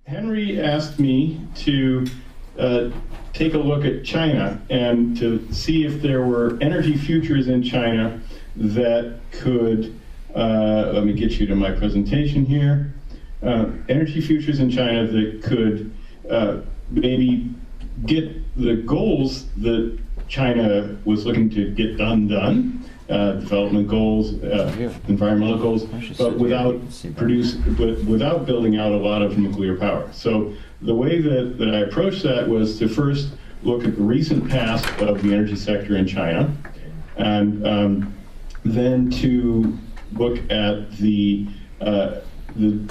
Henry asked me to take a look at China and to see if there were energy futures in China that could, let me get you to my presentation here, energy futures in China that could maybe get the goals that China was looking to get done, development goals, environmental goals, but without building out a lot of nuclear power. So the way that I approached that was to first look at the recent past of the energy sector in China, and then to look at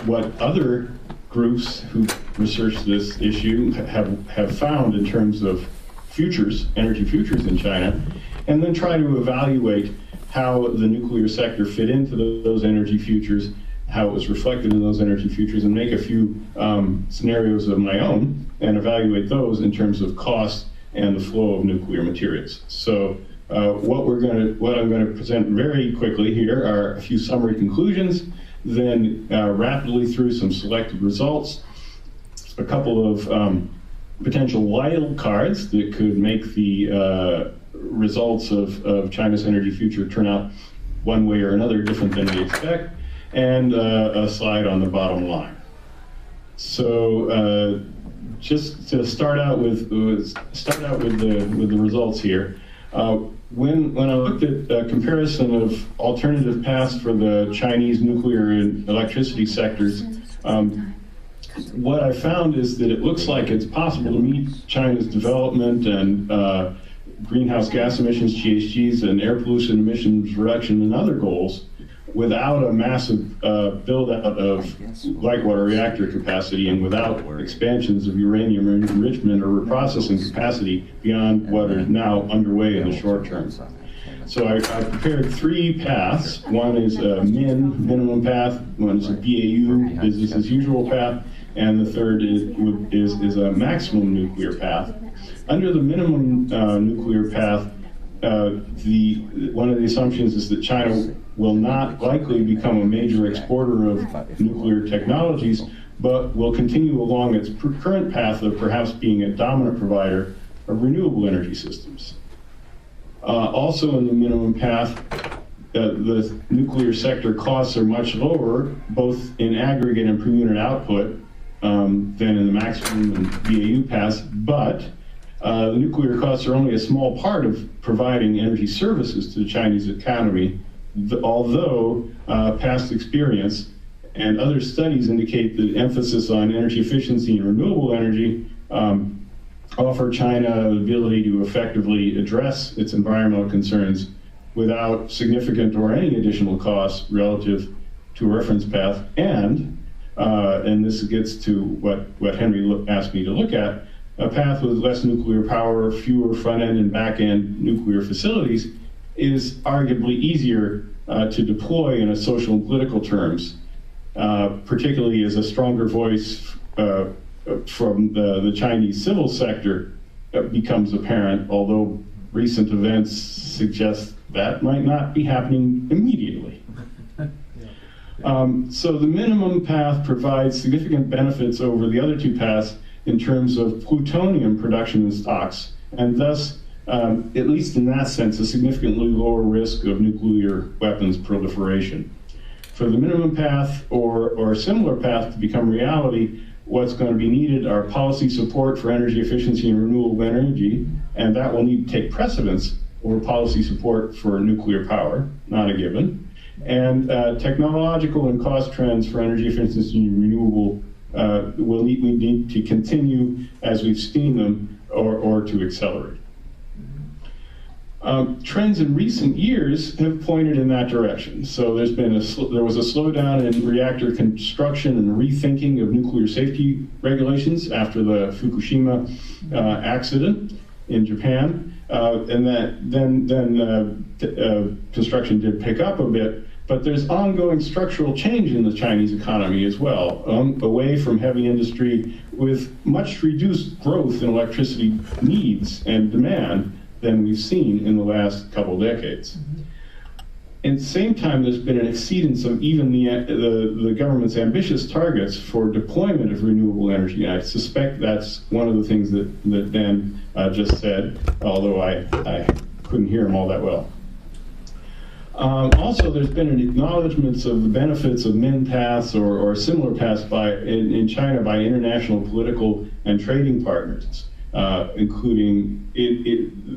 what other groups who researched this issue have found in terms of futures, energy futures in China, and then try to evaluate how the nuclear sector fit into those energy futures, how it was reflected in those energy futures, and make a few scenarios of my own and evaluate those in terms of cost and the flow of nuclear materials. So what I'm going to present very quickly here are a few summary conclusions, then rapidly through some selected results, a couple of potential wild cards that could make the results of China's energy future turn out one way or another different than we expect, and a slide on the bottom line. So just to start out with the results here. When I looked at a comparison of alternative paths for the Chinese nuclear and electricity sectors, what I found is that it looks like it's possible to meet China's development and greenhouse gas emissions, GHGs, and air pollution emissions reduction and other goals without a massive build-out of light water reactor capacity and without expansions of uranium enrichment or reprocessing capacity beyond what are now underway in the short term. So I prepared three paths. One is a minimum path, one is a BAU, business as usual path, and the third is a maximum nuclear path. Under the minimum nuclear path, one of the assumptions is that China will not likely become a major exporter of nuclear technologies, but will continue along its current path of perhaps being a dominant provider of renewable energy systems. Also in the minimum path, the nuclear sector costs are much lower, both in aggregate and per unit output, than in the maximum and BAU paths, but the nuclear costs are only a small part of providing energy services to the Chinese economy, although past experience and other studies indicate that emphasis on energy efficiency and renewable energy offer China the ability to effectively address its environmental concerns without significant or any additional costs relative to a reference path. And this gets to what Henry asked me to look at, a path with less nuclear power, fewer front-end and back-end nuclear facilities is arguably easier to deploy in a social and political terms, particularly as a stronger voice from the Chinese civil sector becomes apparent, although recent events suggest that might not be happening immediately. So the minimum path provides significant benefits over the other two paths in terms of plutonium production and stocks, and thus, at least in that sense, a significantly lower risk of nuclear weapons proliferation. For the minimum path or a similar path to become reality, what's going to be needed are policy support for energy efficiency and renewable energy, and that will need to take precedence over policy support for nuclear power, not a given. And technological and cost trends for energy efficiency and renewable we need to continue as we've seen them or to accelerate. Trends in recent years have pointed in that direction. So there was a slowdown in reactor construction and rethinking of nuclear safety regulations after the Fukushima accident in Japan, and then construction did pick up a bit. But there's ongoing structural change in the Chinese economy as well, away from heavy industry with much reduced growth in electricity needs and demand than we've seen in the last couple decades. at the same time, there's been an exceedance of even the government's ambitious targets for deployment of renewable energy. And I suspect that's one of the things that Dan just said, although I couldn't hear him all that well. Also, there's been an acknowledgement of the benefits of min paths or similar paths in China by international political and trading partners, including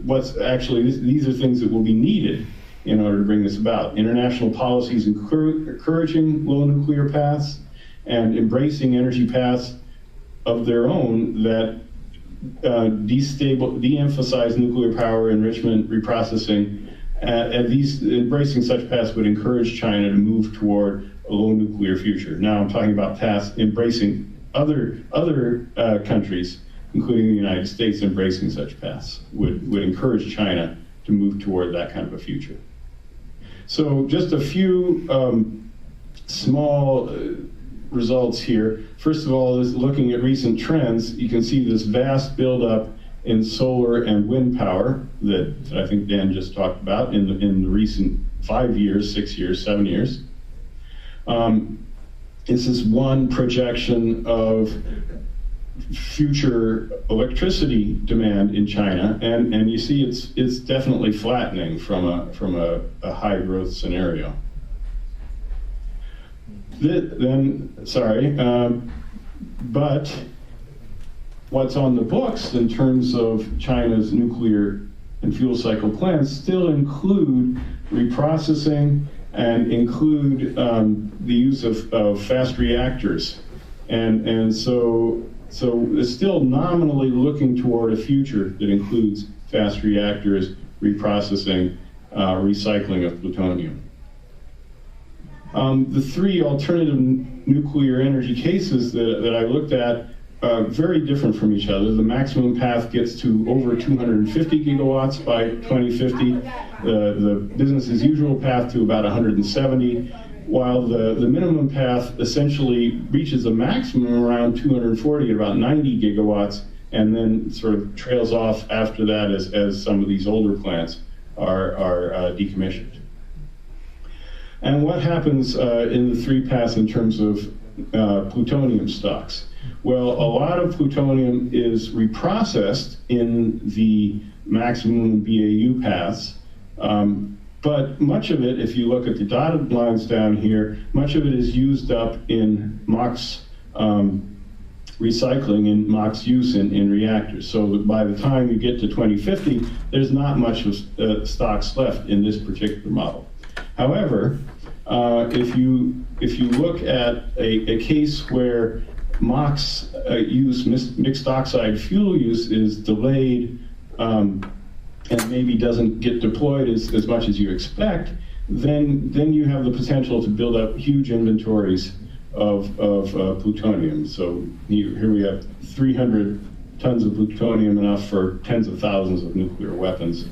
what's actually, these are things that will be needed in order to bring this about. International policies encouraging low nuclear paths and embracing energy paths of their own that de-emphasize nuclear power, enrichment, reprocessing, and these embracing such paths would encourage China to move toward a low nuclear future. Now I'm talking about paths embracing other countries, including the United States, embracing such paths would encourage China to move toward that kind of a future. So just a few small results here. First of all, is looking at recent trends, you can see this vast buildup in solar and wind power that I think Dan just talked about in the recent 5 years, 6 years, 7 years. This is one projection of future electricity demand in China, and you see it's definitely flattening from a high growth scenario. But what's on the books in terms of China's nuclear and fuel cycle plans still include reprocessing and include the use of fast reactors, and so it's still nominally looking toward a future that includes fast reactors, reprocessing, recycling of plutonium. The three alternative nuclear energy cases that I looked at are very different from each other. The maximum path gets to over 250 gigawatts by 2050. The business as usual path to about 170. While the minimum path essentially reaches a maximum around 240 at about 90 gigawatts, and then sort of trails off after that as some of these older plants are decommissioned. And what happens in the three paths in terms of plutonium stocks? Well, a lot of plutonium is reprocessed in the maximum BAU paths. But much of it, if you look at the dotted lines down here, much of it is used up in MOX recycling and MOX use in reactors. So that by the time you get to 2050, there's not much of stocks left in this particular model. However, if you look at a case where MOX use, mixed oxide fuel use, is delayed and maybe doesn't get deployed as much as you expect, then you have the potential to build up huge inventories of plutonium. So here we have 300 tons of plutonium, enough for tens of thousands of nuclear weapons.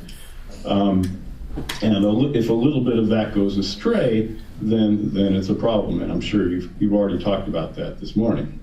And if a little bit of that goes astray, then it's a problem, and I'm sure you've already talked about that this morning.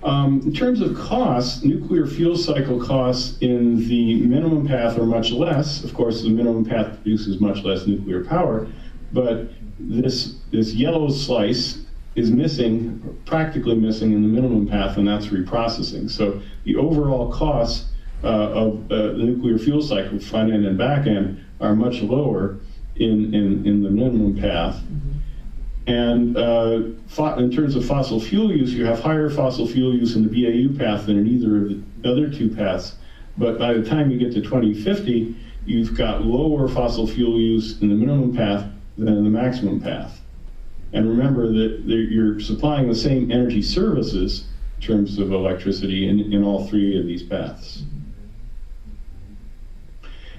In terms of costs, nuclear fuel cycle costs in the minimum path are much less. Of course, the minimum path produces much less nuclear power, but this yellow slice is missing, practically missing in the minimum path, and that's reprocessing. So the overall costs of the nuclear fuel cycle, front end and back end, are much lower in the minimum path. And in terms of fossil fuel use, you have higher fossil fuel use in the BAU path than in either of the other two paths. But by the time you get to 2050, you've got lower fossil fuel use in the minimum path than in the maximum path. And remember that you're supplying the same energy services in terms of electricity in all three of these paths.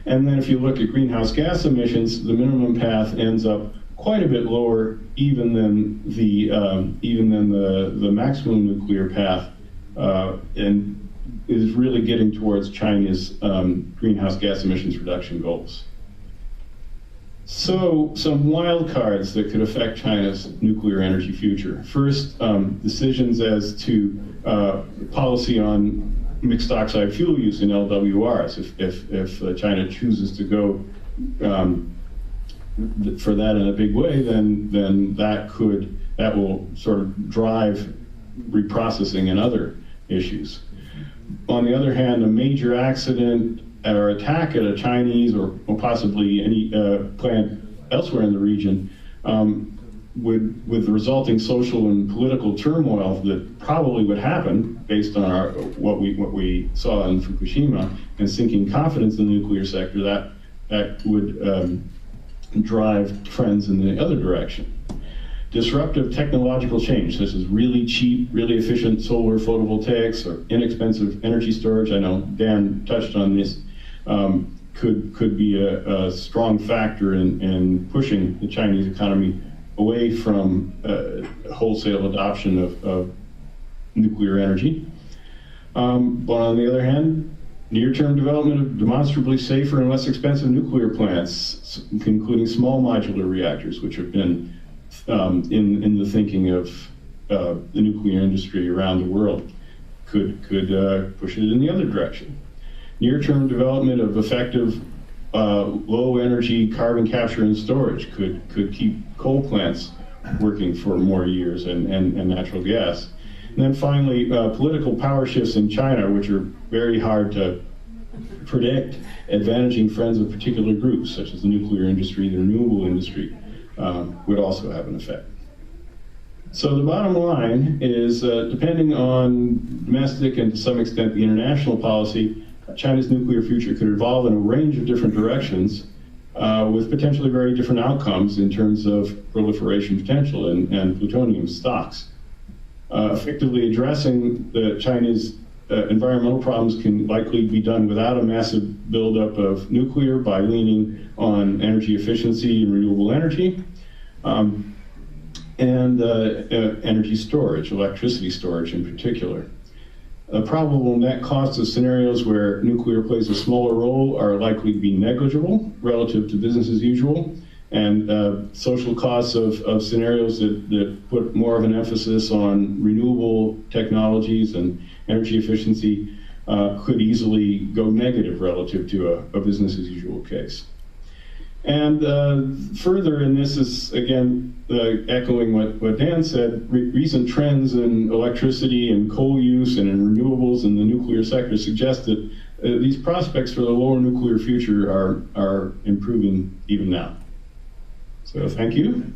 And then if you look at greenhouse gas emissions, the minimum path ends up quite a bit lower even than the maximum nuclear path, and is really getting towards China's greenhouse gas emissions reduction goals. So some wild cards that could affect China's nuclear energy future. First, decisions as to policy on mixed oxide fuel use in LWRs. If China chooses to go for that in a big way, then that will sort of drive reprocessing and other issues. On the other hand, a major accident or attack at a Chinese or possibly any plant elsewhere in the region with the resulting social and political turmoil that probably would happen based on what we saw in Fukushima, and sinking confidence in the nuclear sector, that would drive trends in the other direction. Disruptive technological change, such as really cheap, really efficient solar photovoltaics or inexpensive energy storage, I know Dan touched on this, could be a strong factor in pushing the Chinese economy away from wholesale adoption of nuclear energy. But on the other hand, near-term development of demonstrably safer and less expensive nuclear plants, including small modular reactors, which have been in the thinking of the nuclear industry around the world, could push it in the other direction. Near-term development of effective low-energy carbon capture and storage could keep coal plants working for more years, and natural gas. And then finally, political power shifts in China, which are very hard to predict, advantaging friends of particular groups, such as the nuclear industry, the renewable industry, would also have an effect. So the bottom line is, depending on domestic and to some extent the international policy, China's nuclear future could evolve in a range of different directions with potentially very different outcomes in terms of proliferation potential and plutonium stocks. Effectively addressing the China's environmental problems can likely be done without a massive buildup of nuclear, by leaning on energy efficiency and renewable energy, and energy storage, electricity storage in particular. The probable net costs of scenarios where nuclear plays a smaller role are likely to be negligible relative to business as usual, and social costs of scenarios that put more of an emphasis on renewable technologies and energy efficiency could easily go negative relative to a business as usual case. And further, and this is again echoing what Dan said, recent trends in electricity and coal use and in renewables in the nuclear sector suggest that these prospects for the lower nuclear future are improving even now. So thank you.